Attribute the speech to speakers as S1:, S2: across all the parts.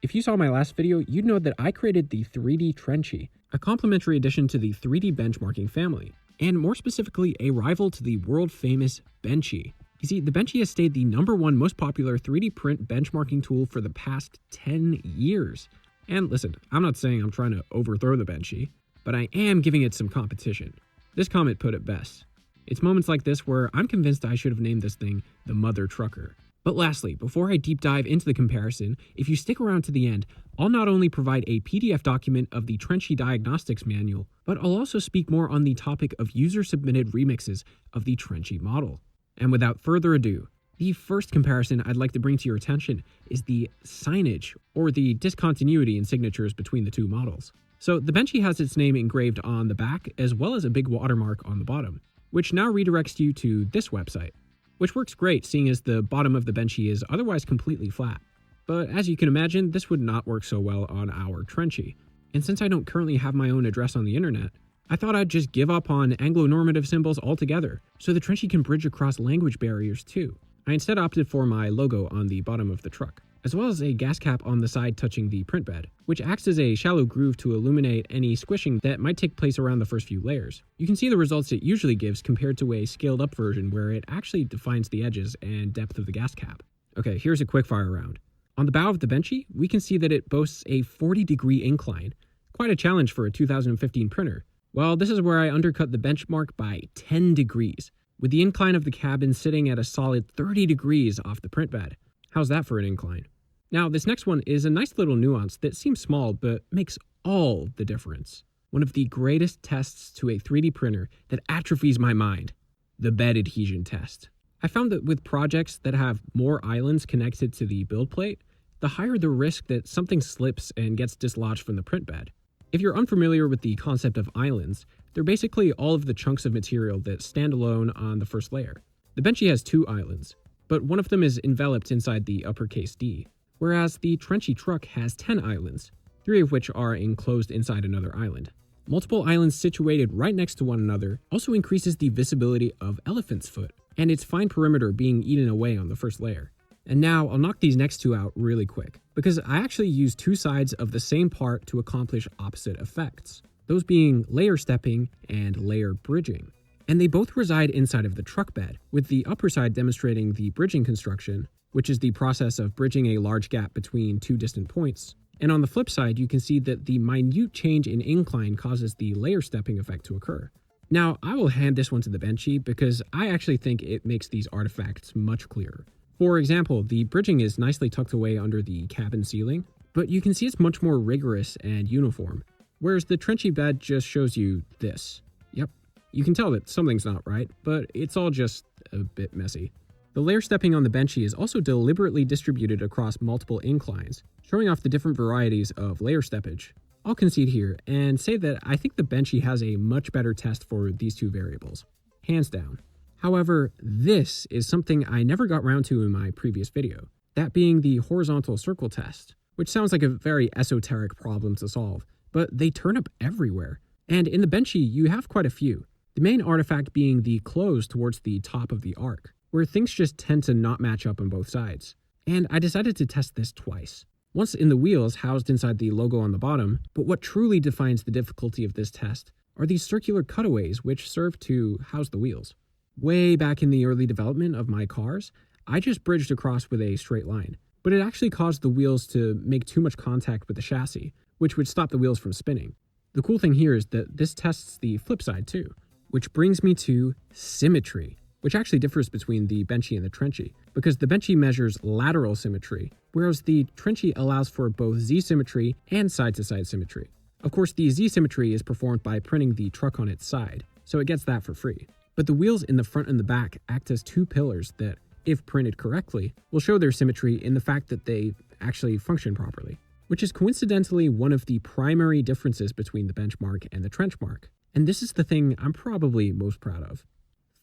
S1: If you saw my last video, you'd know that I created the 3D Trenchy, a complementary addition to the 3D benchmarking family, and more specifically, a rival to the world-famous Benchy. You see, the Benchy has stayed the #1 most popular 3D print benchmarking tool for the past 10 years. And listen, I'm not saying I'm trying to overthrow the Benchy, but I am giving it some competition. This comment put it best. It's moments like this where I'm convinced I should have named this thing the Mother Trucker. But lastly, before I deep dive into the comparison, if you stick around to the end, I'll not only provide a PDF document of the Trenchy Diagnostics Manual, but I'll also speak more on the topic of user-submitted remixes of the Trenchy model. And without further ado, the first comparison I'd like to bring to your attention is the signage, or the discontinuity in signatures between the two models. So the Benchy has its name engraved on the back, as well as a big watermark on the bottom, which now redirects you to this website, which works great seeing as the bottom of the Benchy is otherwise completely flat. But as you can imagine, this would not work so well on our Trenchy. And since I don't currently have my own address on the internet, I thought I'd just give up on Anglo-Normative symbols altogether, so the Trenchy can bridge across language barriers too. I instead opted for my logo on the bottom of the truck, as well as a gas cap on the side touching the print bed, which acts as a shallow groove to illuminate any squishing that might take place around the first few layers. You can see the results it usually gives compared to a scaled up version where it actually defines the edges and depth of the gas cap. Okay, here's a quickfire round. On the bow of the Benchy, we can see that it boasts a 40-degree incline, quite a challenge for a 2015 printer. Well, this is where I undercut the benchmark by 10 degrees, with the incline of the cabin sitting at a solid 30 degrees off the print bed. How's that for an incline? Now, this next one is a nice little nuance that seems small but makes all the difference. One of the greatest tests to a 3D printer that atrophies my mind, the bed adhesion test. I found that with projects that have more islands connected to the build plate, the higher the risk that something slips and gets dislodged from the print bed. If you're unfamiliar with the concept of islands, they're basically all of the chunks of material that stand alone on the first layer. The Benchy has 2 islands, but one of them is enveloped inside the uppercase D, whereas the Trenchy truck has 10 islands, 3 of which are enclosed inside another island. Multiple islands situated right next to one another also increases the visibility of elephant's foot, and its fine perimeter being eaten away on the first layer. And now I'll knock these next 2 out really quick, because I actually use 2 sides of the same part to accomplish opposite effects, those being layer stepping and layer bridging. And they both reside inside of the truck bed, with the upper side demonstrating the bridging construction, which is the process of bridging a large gap between 2 distant points. And on the flip side, you can see that the minute change in incline causes the layer stepping effect to occur. Now, I will hand this one to the Benchy because I actually think it makes these artifacts much clearer. For example, the bridging is nicely tucked away under the cabin ceiling, but you can see it's much more rigorous and uniform, whereas the Trenchy bed just shows you this. Yep, you can tell that something's not right, but it's all just a bit messy. The layer stepping on the Benchy is also deliberately distributed across multiple inclines, showing off the different varieties of layer steppage. I'll concede here and say that I think the Benchy has a much better test for these 2 variables, hands down. However, this is something I never got around to in my previous video, that being the horizontal circle test, which sounds like a very esoteric problem to solve, but they turn up everywhere. And in the Benchy, you have quite a few, the main artifact being the close towards the top of the arc, where things just tend to not match up on both sides. And I decided to test this twice. Once in the wheels housed inside the logo on the bottom, but what truly defines the difficulty of this test are these circular cutaways which serve to house the wheels. Way back in the early development of my cars, I just bridged across with a straight line, but it actually caused the wheels to make too much contact with the chassis, which would stop the wheels from spinning. The cool thing here is that this tests the flip side too, which brings me to symmetry, which actually differs between the Benchy and the Trenchy, because the Benchy measures lateral symmetry, whereas the Trenchy allows for both Z-symmetry and side-to-side symmetry. Of course, the Z-symmetry is performed by printing the truck on its side, so it gets that for free. But the wheels in the front and the back act as 2 pillars that, if printed correctly, will show their symmetry in the fact that they actually function properly, which is coincidentally one of the primary differences between the benchmark and the trenchmark. And this is the thing I'm probably most proud of.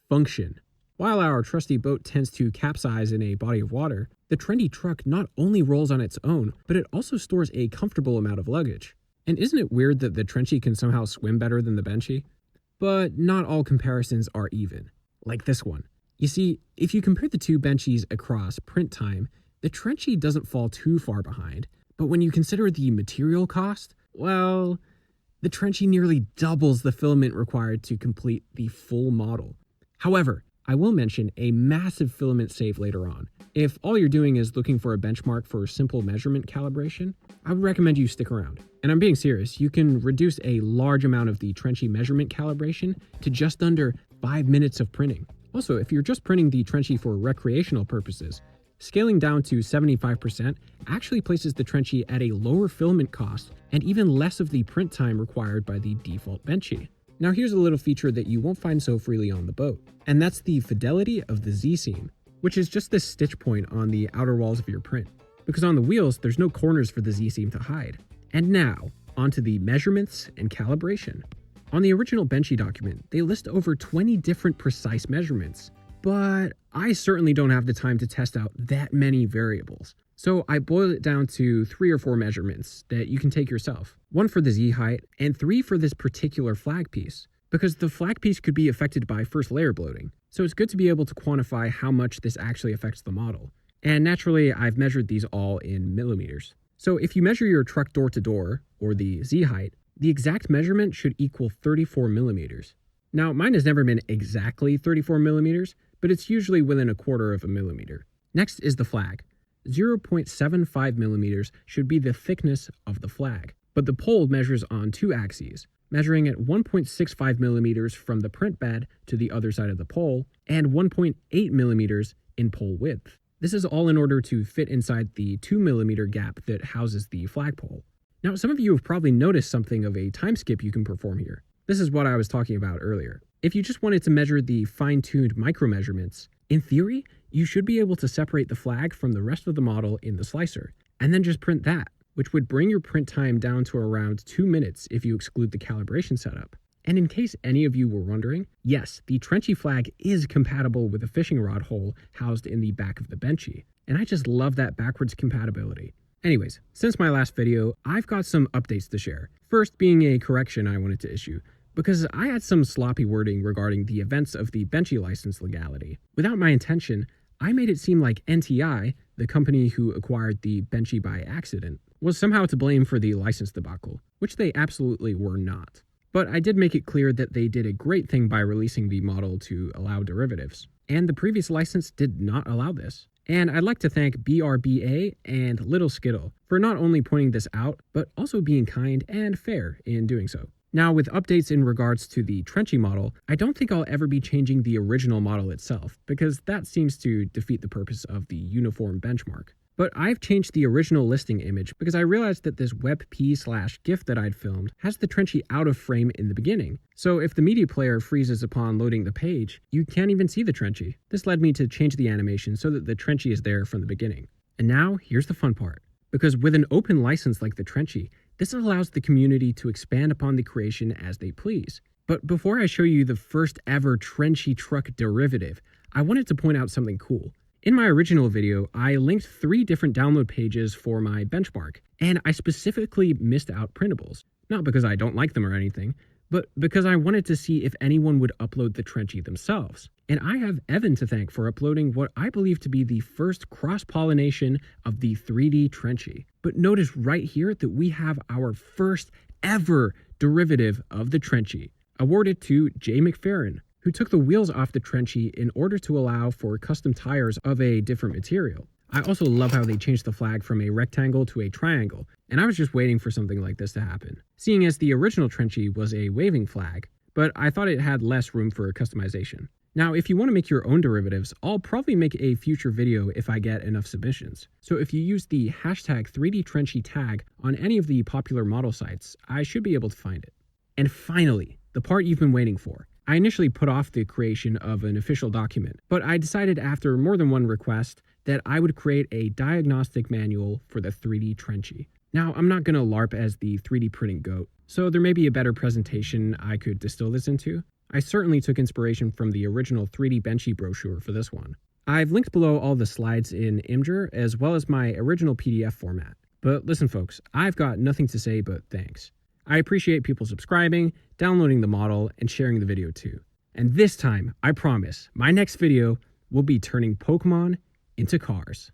S1: Function. While our trusty boat tends to capsize in a body of water, the trendy truck not only rolls on its own, but it also stores a comfortable amount of luggage. And isn't it weird that the Trenchy can somehow swim better than the Benchy? But not all comparisons are even, like this one. You see, if you compare the 2 Benchies across print time, the Trenchy doesn't fall too far behind, But when you consider the material cost, well, the Trenchy nearly doubles the filament required to complete the full model. However, I will mention a massive filament save later on. If all you're doing is looking for a benchmark for simple measurement calibration, I would recommend you stick around. And I'm being serious, you can reduce a large amount of the Trenchy measurement calibration to just under 5 minutes of printing. Also, if you're just printing the Trenchy for recreational purposes, scaling down to 75% actually places the Trenchy at a lower filament cost and even less of the print time required by the default Benchy. Now here's a little feature that you won't find so freely on the boat, and that's the fidelity of the Z-seam, which is just this stitch point on the outer walls of your print. Because on the wheels, there's no corners for the Z-seam to hide. And now, onto the measurements and calibration. On the original Benchy document, they list over 20 different precise measurements, but I certainly don't have the time to test out that many variables. So I boiled it down to 3 or 4 measurements that you can take yourself. 1 for the Z height and 3 for this particular flag piece, because the flag piece could be affected by first layer bloating. So it's good to be able to quantify how much this actually affects the model. And naturally, I've measured these all in millimeters. So if you measure your truck door to door, or the Z height, the exact measurement should equal 34 millimeters. Now, mine has never been exactly 34 millimeters, but it's usually within 1/4 of a millimeter. Next is the flag. 0.75 millimeters should be the thickness of the flag, but the pole measures on 2 axes, measuring at 1.65 millimeters from the print bed to the other side of the pole, and 1.8 millimeters in pole width. This is all in order to fit inside the 2 millimeter gap that houses the flagpole. Now, some of you have probably noticed something of a time skip you can perform here. This is what I was talking about earlier. If you just wanted to measure the fine-tuned micro measurements, in theory, you should be able to separate the flag from the rest of the model in the slicer, and then just print that, which would bring your print time down to around 2 minutes if you exclude the calibration setup. And in case any of you were wondering, yes, the Trenchy flag is compatible with a fishing rod hole housed in the back of the Benchy, and I just love that backwards compatibility. Anyways, since my last video, I've got some updates to share. First being a correction I wanted to issue, because I had some sloppy wording regarding the events of the Benchy license legality. Without my intention, I made it seem like NTI, the company who acquired the Benchy by accident, was somehow to blame for the license debacle, which they absolutely were not. But I did make it clear that they did a great thing by releasing the model to allow derivatives, and the previous license did not allow this. And I'd like to thank BRBA and Little Skittle for not only pointing this out, but also being kind and fair in doing so. Now, with updates in regards to the Trenchy model, I don't think I'll ever be changing the original model itself, because that seems to defeat the purpose of the uniform benchmark. But I've changed the original listing image because I realized that this WebP/GIF that I'd filmed has the Trenchy out of frame in the beginning. So if the media player freezes upon loading the page, you can't even see the Trenchy. This led me to change the animation so that the Trenchy is there from the beginning. And now, here's the fun part. Because with an open license like the Trenchy, this allows the community to expand upon the creation as they please. But before I show you the first ever Trenchy truck derivative, I wanted to point out something cool. In my original video, I linked 3 different download pages for my benchmark, and I specifically missed out printables. Not because I don't like them or anything, but because I wanted to see if anyone would upload the Trenchy themselves. And I have Evan to thank for uploading what I believe to be the first cross-pollination of the 3D Trenchy. But notice right here that we have our first ever derivative of the Trenchy, awarded to Jay McFerrin, who took the wheels off the Trenchy in order to allow for custom tires of a different material. I also love how they changed the flag from a rectangle to a triangle, and I was just waiting for something like this to happen, seeing as the original Trenchy was a waving flag, but I thought it had less room for customization. Now, if you want to make your own derivatives, I'll probably make a future video if I get enough submissions. So if you use the hashtag 3DTrenchy tag on any of the popular model sites, I should be able to find it. And finally, the part you've been waiting for. I initially put off the creation of an official document, but I decided after more than one request that I would create a diagnostic manual for the 3D Trenchy. Now, I'm not going to LARP as the 3D printing goat, so there may be a better presentation I could distill this into. I certainly took inspiration from the original 3D Benchy brochure for this one. I've linked below all the slides in Imgur as well as my original PDF format. But listen folks, I've got nothing to say but thanks. I appreciate people subscribing, downloading the model, and sharing the video too. And this time, I promise, my next video will be turning Pokemon into cars.